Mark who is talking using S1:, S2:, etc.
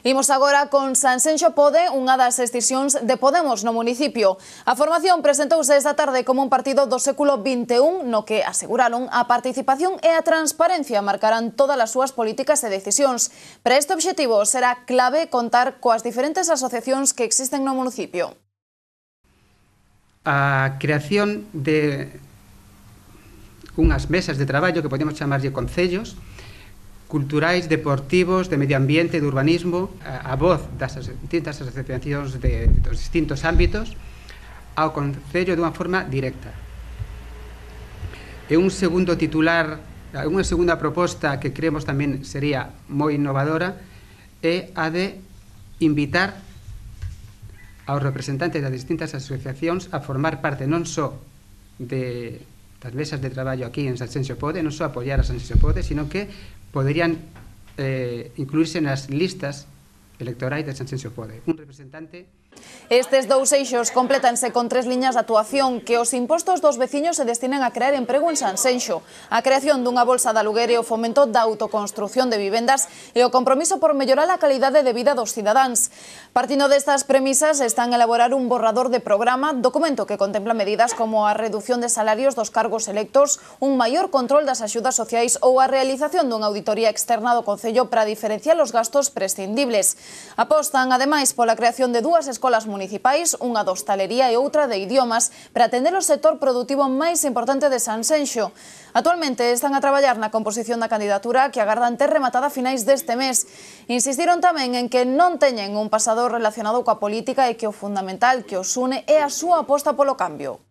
S1: Imos agora con Sanxenxo Pode, unha das escisións de Podemos no municipio. A formación presentouse esta tarde como un partido do século XXI no que aseguraron a participación e a transparencia marcarán todas as súas políticas e decisións. Para este obxectivo será clave contar coas diferentes asociacións que existen no municipio.
S2: A creación de unhas mesas de traballo que podemos chamarlle concellos culturais, deportivos, de medio ambiente, de urbanismo, a voz das distintas asociacións dos distintos ámbitos ao Concello dunha forma directa. E un segundo titular, unha segunda proposta que creemos tamén sería moi innovadora é a de invitar aos representantes das distintas asociacións a formar parte non só das mesas de traballo aquí en Sanxenxo Pode, non só apoiar a Sanxenxo Pode, sino que poderían incluirse nas listas electorais de Sanxenxo Pode. Un representante...
S1: Estes dous eixos complétanse con 3 liñas de actuación que os impostos dos veciños se destinen a crear emprego en Sanxenxo, a creación dunha bolsa de aluguer e o fomento da autoconstrución de vivendas e o compromiso por mellorar a calidade de vida dos cidadáns. Partindo destas premisas, están a elaborar un borrador de programa, documento que contempla medidas como a reducción de salarios dos cargos electos, un maior control das axudas sociais ou a realización dunha auditoría externa do Concello para diferenciar os gastos prescindibles. Apostan, ademais, pola creación de 2 escolas municipais, unha de hostalería e outra de idiomas, para atender o sector produtivo máis importante de Sanxenxo. Actualmente están a traballar na composición da candidatura que agardan ter rematada a finais deste mes. Insistiron tamén en que non teñen un pasado relacionado coa política e que o fundamental que os une é a súa aposta polo cambio.